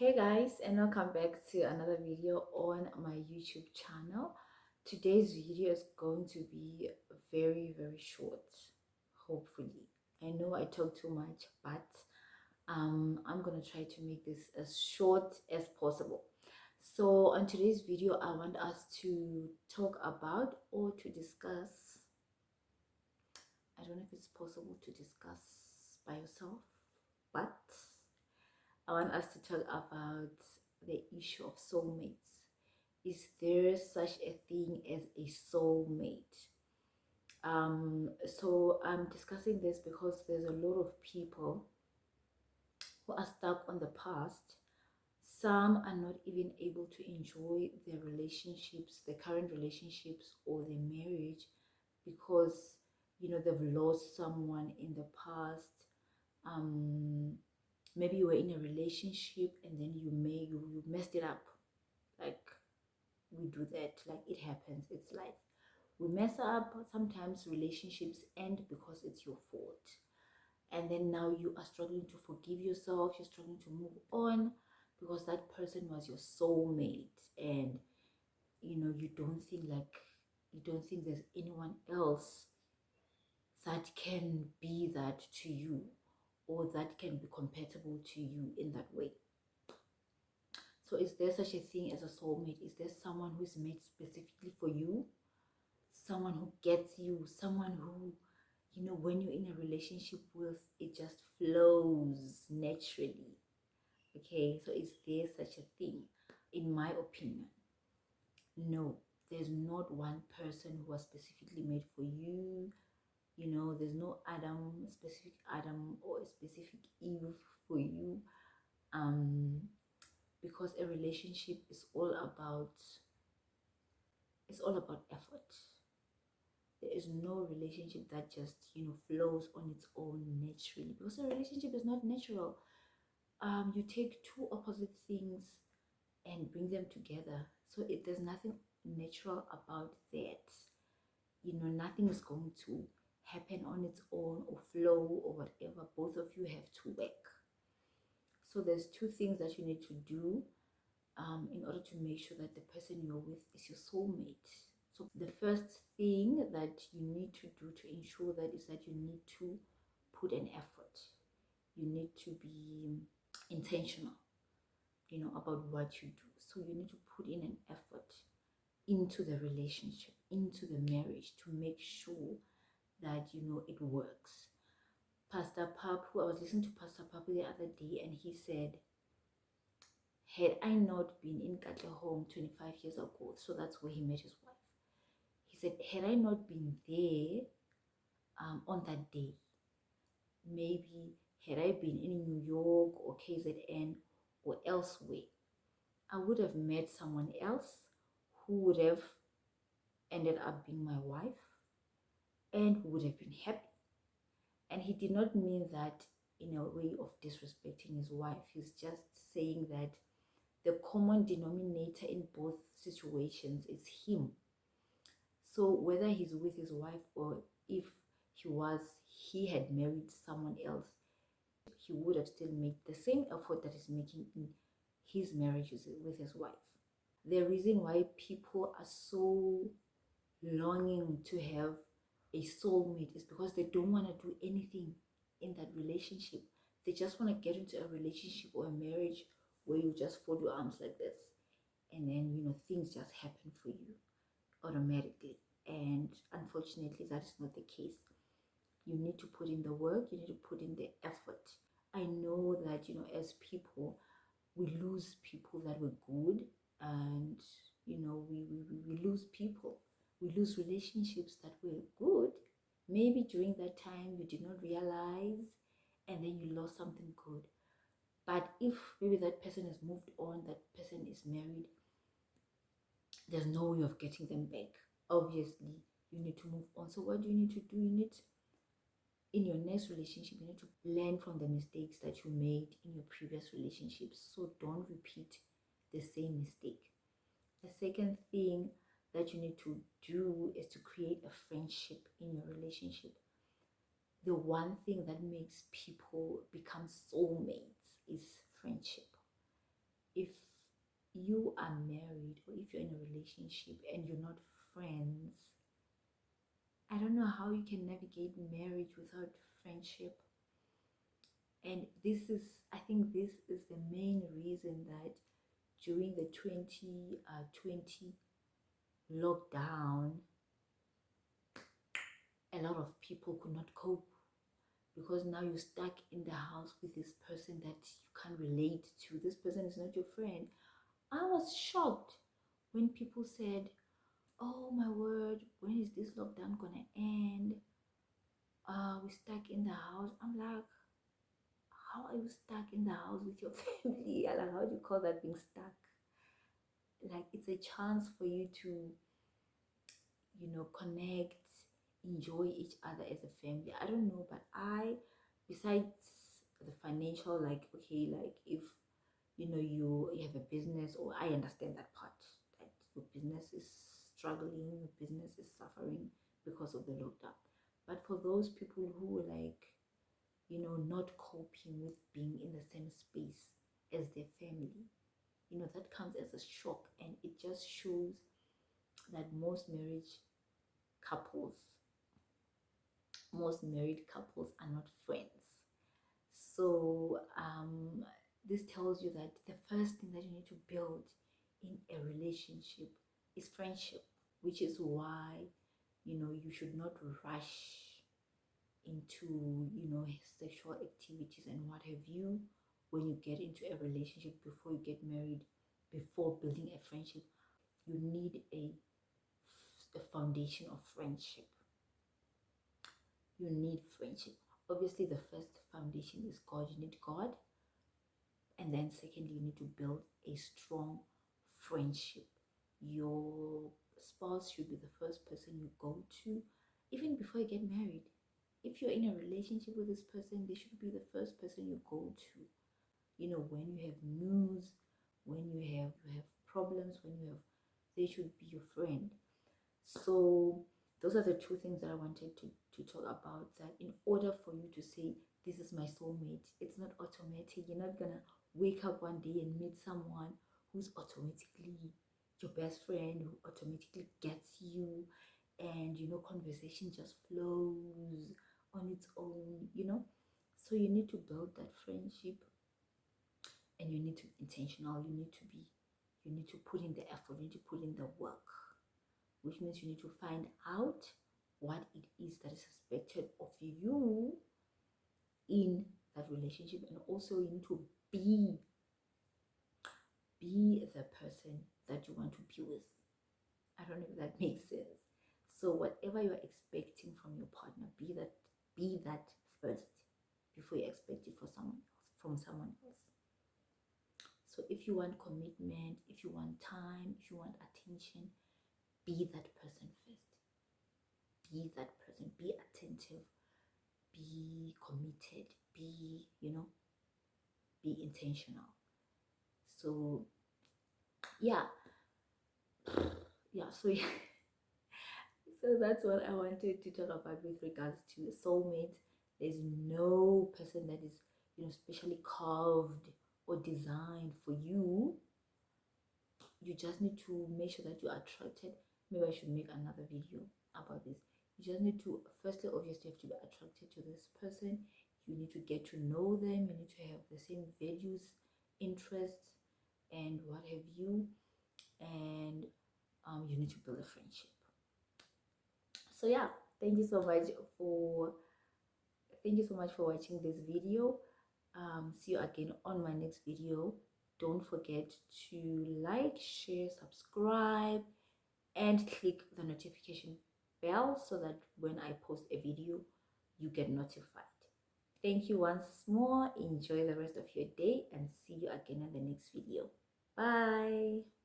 Hey guys, and welcome back to another video on my YouTube channel. Today's video is going to be very short, hopefully. I know I talk too much, but I'm gonna try to make this as short as possible. So on today's video, I want us to talk about or to discuss. I don't know if it's possible to discuss by yourself, but I want us to talk about the issue of soulmates. Is there such a thing as a soulmate? So I'm discussing this because there's a lot of people who are stuck on the past. Some are not even able to enjoy their relationships, their current relationships or their marriage because they've lost someone in the past. Maybe you were in a relationship and then you messed it up. Like, we do that, like, it happens, it's life. We mess up. Sometimes relationships end because it's your fault, and then now you are struggling to forgive yourself, you're struggling to move on because that person was your soulmate, and you don't think there's anyone else that can be that to you, or that can be compatible to you in that way. So is there such a thing as a soulmate? Is there someone who's made specifically for you? Someone who gets you, someone who, when you're in a relationship with, it just flows naturally. Okay, so is there such a thing? In my opinion, no. There's not one person who was specifically made for you. There's no specific Adam or a specific Eve for you. Because a relationship is all about effort. There is no relationship that just flows on its own naturally, because a relationship is not natural. You take two opposite things and bring them together, so there's nothing natural about that. Nothing is going to happen on its own or flow or whatever. Both of you have to work. So there's two things that you need to do in order to make sure that the person you're with is your soulmate. So the first thing that you need to do to ensure that is that you need to put an effort. You need to be intentional, about what you do. So you need to put in an effort into the relationship, into the marriage, to make sure that it works. Pastor Papu, I was listening to Pastor Papu the other day, and he said, had I not been in Katlehong 25 years ago, so that's where he met his wife. He said, had I not been there on that day, maybe had I been in New York or KZN or elsewhere, I would have met someone else who would have ended up being my wife and who would have been happy. And he did not mean that in a way of disrespecting his wife. He's just saying that the common denominator in both situations is him. So whether he's with his wife or if he had married someone else, he would have still made the same effort that he's making in his marriage with his wife. The reason why people are so longing to have a soulmate is because they don't want to do anything in that relationship. They just want to get into a relationship or a marriage where you just fold your arms like this, and then things just happen for you automatically. And unfortunately, that is not the case. You need to put in the work, you need to put in the effort. I know that as people, we lose people that were good, and we lose people, we lose relationships that were good. Maybe during that time you did not realize, and then you lost something good. But if maybe that person has moved on, that person is married, there's no way of getting them back. Obviously, you need to move on. So what do you need to do? You need, in your next relationship, you need to learn from the mistakes that you made in your previous relationships, so don't repeat the same mistake. The second thing that you need to do is to create a friendship in your relationship. The one thing that makes people become soulmates is friendship. you are married or if you're in a relationship and you're not friends, I don't know how you can navigate marriage without friendship. And this is, I think this is the main reason that during the 2020 lockdown, a lot of people could not cope, because now you're stuck in the house with this person that you can't relate to. This person is not your friend. I was shocked when people said, oh my word, when is this lockdown gonna end? We're stuck in the house. I'm like, how are you stuck in the house with your family? Like, how do you call that being stuck? Like, it's a chance for you to, connect, enjoy each other as a family. I don't know, but besides the financial, like, okay, like if you have a business, or I understand that part, that your business is struggling, your business is suffering because of the lockdown. But for those people who were like, not coping with being in the same space as their family, that comes as a shock. And it just shows that couples most married couples are not friends. So this tells you that the first thing that you need to build in a relationship is friendship, which is why you should not rush into sexual activities and what have you when you get into a relationship, before you get married, before building a friendship. You need a foundation of friendship. You need friendship. Obviously, the first foundation is God. You need God. And then secondly, you need to build a strong friendship. Your spouse should be the first person you go to, even before you get married. If you're in a relationship with this person, they should be the first person you go to. When you have news, when you have problems, they should be your friend. So those are the two things that I wanted to talk about. That in order for you to say, this is my soulmate, it's not automatic. You're not gonna wake up one day and meet someone who's automatically your best friend, who automatically gets you, and conversation just flows on its own. So you need to build that friendship, and you need to be intentional. You need to put in the effort, you need to put in the work, which means you need to find out what it is that is expected of you in that relationship. And also you need to be the person that you want to be with. I don't know if that makes sense. So whatever you're expecting from your partner, be that first before you expect it from someone else. So if you want commitment, if you want time, if you want attention, be that person first. Be that person. Be attentive. Be committed. Be intentional. So yeah. So yeah. So that's what I wanted to talk about with regards to soulmate. There's no person that is specially carved or designed for you. You just need to make sure that you're attracted. Maybe I should make another video about this. You just need to, firstly, obviously, you have to be attracted to this person. You need to get to know them. You need to have the same values, interests, and what have you. And you need to build a friendship. So yeah, thank you so much for watching this video. See you again on my next video. Don't forget to like, share, subscribe, and click the notification bell so that when I post a video, you get notified. Thank you once more. Enjoy the rest of your day, and see you again in the next video. Bye.